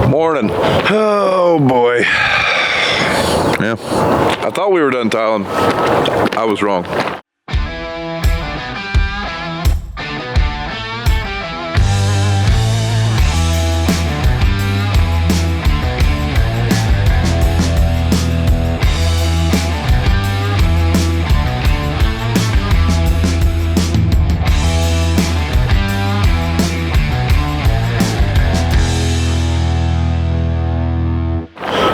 Morning. Oh boy. Yeah, I thought we were done tiling. I was wrong.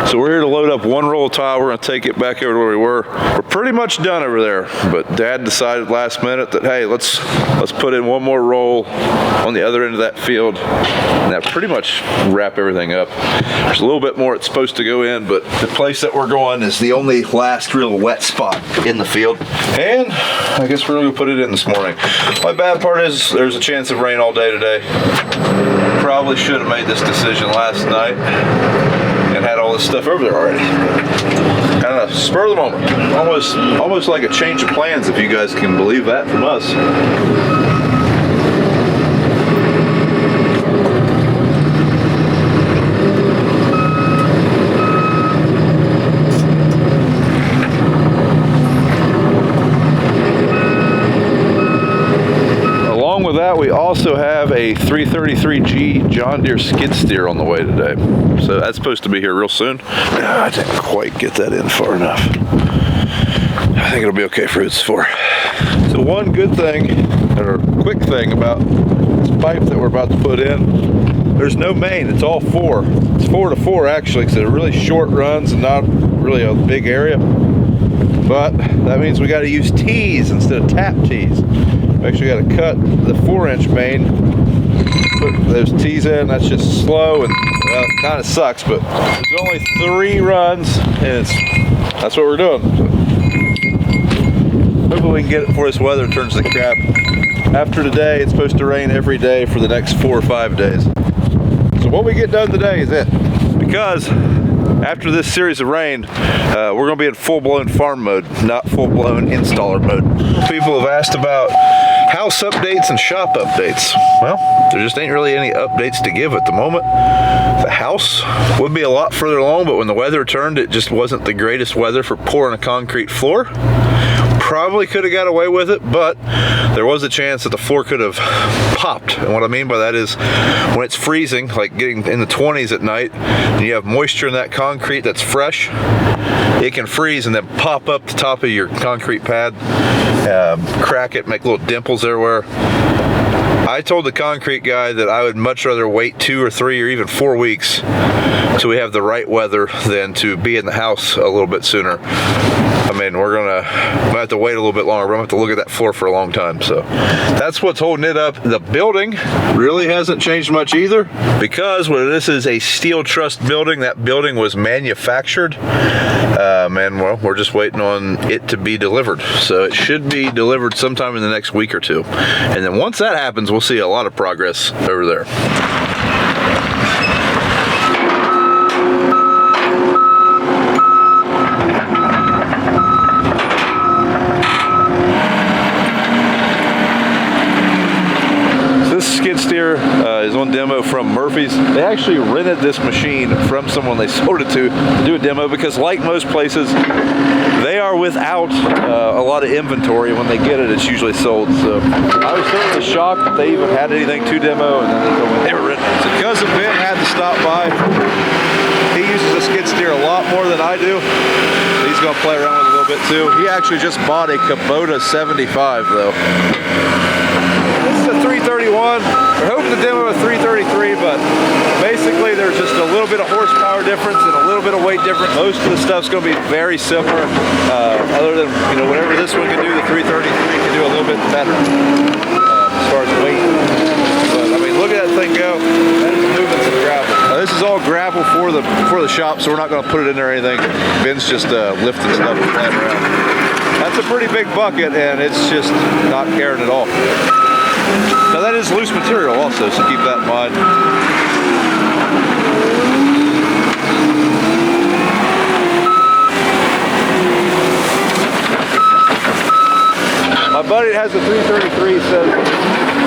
So we're here to load up one roll of tile. We're going to take it back over to where we were. We're pretty much done over there, but Dad decided last minute that, hey, let's put in one more roll on the other end of that field, and that pretty much wrap everything up. There's a little bit more it's supposed to go in, but the place that we're going is the only last real wet spot in the field, and I guess we're going to put it in this morning. My bad part is there's a chance of rain all day today. Probably should have made this decision last night and had all this stuff over there already. Kind of spur of the moment. Almost like a change of plans, if you guys can believe that from us. With that, we also have a 333G John Deere skid steer on the way today. So that's supposed to be here real soon. I didn't quite get that in far enough. I think it'll be okay for its for. So one good thing, or quick thing about this pipe that we're about to put in, there's no main, it's all 4. It's 4 to 4 actually, because they're really short runs and not really a big area. But that means we got to use T's instead of tap T's. We actually got to cut the 4-inch main, put those T's in. That's just slow and it kind of sucks, but there's only 3 runs and that's what we're doing. So hopefully we can get it before this weather turns to crap. After today, it's supposed to rain every day for the next 4 or 5 days. So what we get done today is it. Because after this series of rain, we're going to be in full-blown farm mode, not full-blown installer mode. People have asked about house updates and shop updates. Well, there just ain't really any updates to give at the moment. The house would be a lot further along, but when the weather turned, it just wasn't the greatest weather for pouring a concrete floor. Probably could have got away with it, but there was a chance that the floor could have popped. And what I mean by that is when it's freezing, like getting in the 20s at night, and you have moisture in that concrete that's fresh, it can freeze and then pop up the top of your concrete pad, crack it, make little dimples everywhere. I told the concrete guy that I would much rather wait 2 or 3 or even 4 weeks till we have the right weather than to be in the house a little bit sooner. I mean, we're gonna have to wait a little bit longer. We're gonna have to look at that floor for a long time. So that's what's holding it up. The building really hasn't changed much either, because when this is a steel truss building, that building was manufactured. And well, we're just waiting on it to be delivered. So it should be delivered sometime in the next week or 2. And then once that happens, we'll see a lot of progress over there. Skid steer is on demo from Murphy's. They actually rented this machine from someone they sold it to do a demo, because like most places, they are without a lot of inventory. When they get it, it's usually sold. So I was certainly shocked that they even had anything to demo, and then they told me they were renting it. So cousin Ben had to stop by. He uses a skid steer a lot more than I do. He's gonna play around with it a little bit too. He actually just bought a Kubota 75 though. This is a 331. We're hoping to demo a 333, but basically there's just a little bit of horsepower difference and a little bit of weight difference. Most of the stuff's going to be very similar. Other than, you know, whatever this one can do, the 333 can do a little bit better as far as weight. But I mean, look at that thing go. That is moving some gravel. This is all gravel for the shop, so we're not going to put it in there or anything. Ben's just lifting stuff and playing around. That's a pretty big bucket, and it's just not caring at all. Now that is loose material also, so keep that in mind. My buddy that has a 333 says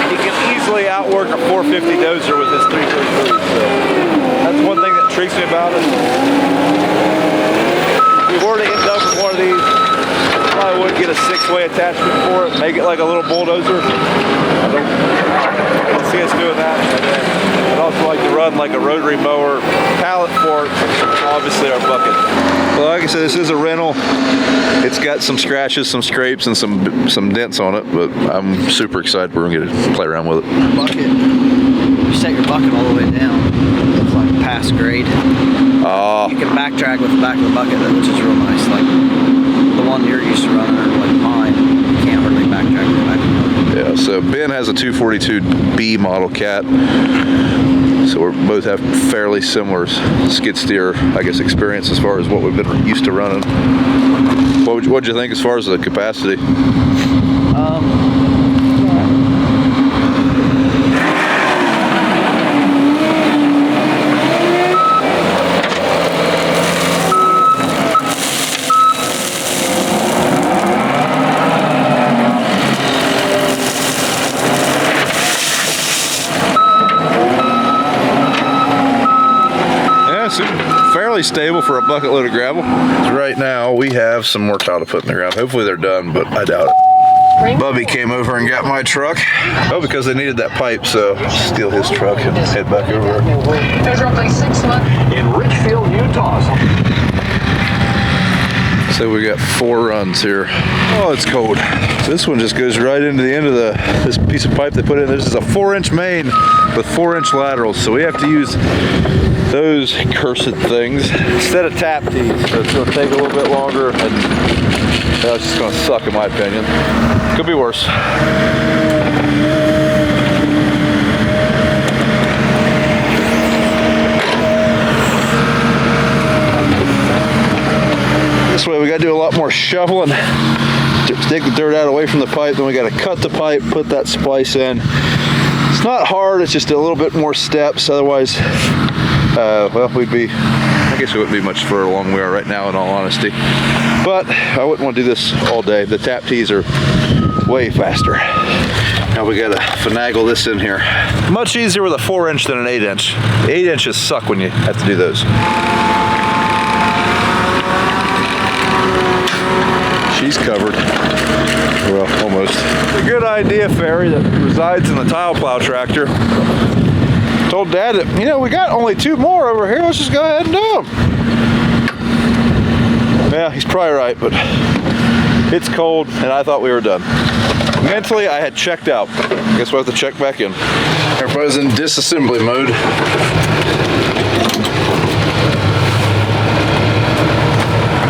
he can easily outwork a 450 dozer with his 333. So that's one thing that intrigues me about it. If we were to end up with one of these, probably would get a 6-way attachment for it, make it like a little bulldozer. I don't see us doing that. And then I'd also like to run like a rotary mower pallet fork, obviously our bucket. Well, like I said, this is a rental. It's got some scratches, some scrapes, and some dents on it, but I'm super excited we're gonna get to play around with it. Bucket. You set your bucket all the way down. It looks like pass grade. You can backtrack with the back of the bucket, which is real nice. Like the one you're used to running, or like mine, you can't really backtrack with the back of the bucket. Yeah, so Ben has a 242B model cat. So we both have fairly similar skid steer, I guess, experience as far as what we've been used to running. What'd you think as far as the capacity? Fairly stable for a bucket load of gravel. Right now we have some more tile to put in the ground. Hopefully they're done, but I doubt it. Bubby came over and got my truck. Oh, because they needed that pipe, so steal his truck and head back over. There's roughly 6 months in Richfield, Utah. So we got 4 runs here. Oh, it's cold. So this one just goes right into the end of this piece of pipe they put in. This is a 4-inch main with 4-inch laterals, so we have to use those cursed things instead of tap tees. So it's going to take a little bit longer, and it's just going to suck in my opinion. Could be worse. This way we got to do a lot more shoveling to take the dirt out away from the pipe. Then we got to cut the pipe, put that splice in. It's not hard, it's just a little bit more steps. Otherwise, well, I guess we wouldn't be much further along we are right now, in all honesty. But I wouldn't want to do this all day. The tap tees are way faster. Now we got to finagle this in here. Much easier with a 4-inch than an 8-inch. 8-inches suck when you have to do those. She's covered. Well, almost. A good idea, Ferry, that resides in the tile plow tractor. Told Dad that, you know, we got only 2 more over here. Let's just go ahead and do them. Yeah, he's probably right, but it's cold, and I thought we were done. Mentally, I had checked out. Guess we'll have to check back in. Everybody's in disassembly mode.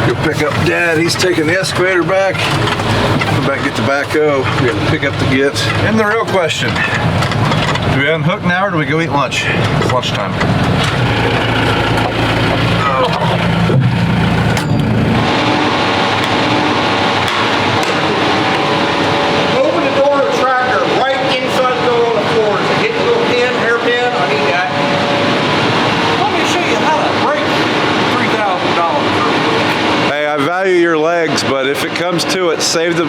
Go pick up Dad. He's taking the excavator back. Come back, get the backhoe. We got to pick up the gits. And the real question: do we unhook now, or do we go eat lunch? It's lunchtime. Open the door of the tractor right inside the door on the floor. So get the little pin, hairpin. I need that. Let me show you how to break $3,000. Hey, I value your legs, but if it comes to it, save the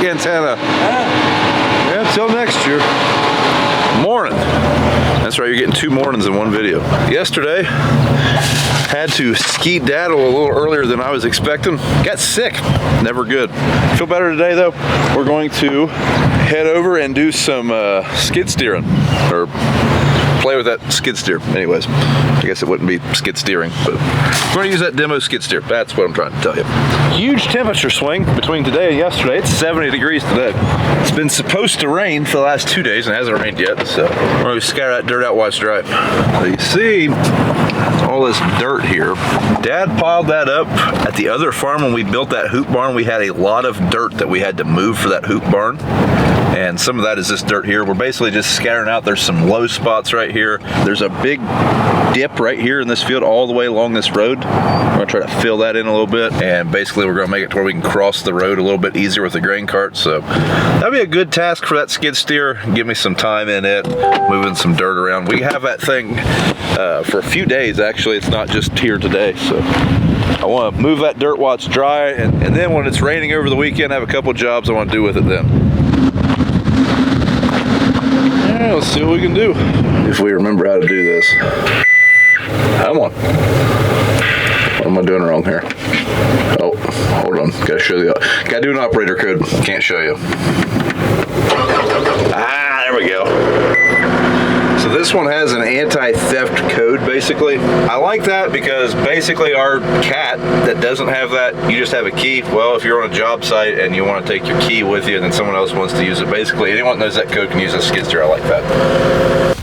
antenna. Yeah, until next year. Morning. That's right, you're getting 2 mornings in one video. Yesterday, had to skedaddle a little earlier than I was expecting. Got sick. Never good. Feel better today though. We're going to head over and do some skid steering, or play with that skid steer. Anyways, I guess it wouldn't be skid steering, but we're going to use that demo skid steer. That's what I'm trying to tell you. Huge temperature swing between today and yesterday. It's 70 degrees today. It's been supposed to rain for the last 2 days and it hasn't rained yet, so we're going to scatter that dirt out while it's dry. So you see all this dirt here. Dad piled that up at the other farm when we built that hoop barn. We had a lot of dirt that we had to move for that hoop barn. And some of that is this dirt here. We're basically just scattering out. There's some low spots right here. There's a big dip right here in this field all the way along this road. We're gonna try to fill that in a little bit, and basically we're gonna make it to where we can cross the road a little bit easier with the grain cart. So that'd be a good task for that skid steer. Give me some time in it, moving some dirt around. We have that thing for a few days actually. It's not just here today. So I want to move that dirt while it's dry, and then when it's raining over the weekend, I have a couple jobs I want to do with it then. Yeah, let's see what we can do. If we remember how to do this. Come on. on. What am I doing wrong here? Oh, hold on. Gotta show you. Gotta do an operator code. Can't show you. Ah, there we go. So this one has an anti-theft code, basically. I like that because basically our cat that doesn't have that, you just have a key. Well, if you're on a job site and you want to take your key with you and then someone else wants to use it, basically anyone that knows that code can use a skid steer. I like that.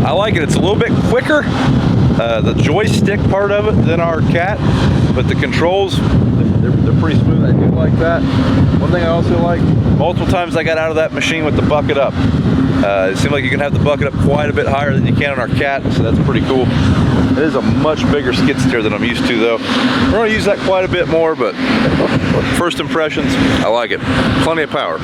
I like it. It's a little bit quicker, the joystick part of it, than our cat, but the controls, they're pretty smooth. I do like that. One thing I also like, multiple times I got out of that machine with the bucket up. It seems like you can have the bucket up quite a bit higher than you can on our cat, so that's pretty cool. It is a much bigger skid steer than I'm used to, though. We're going to use that quite a bit more, but first impressions, I like it. Plenty of power.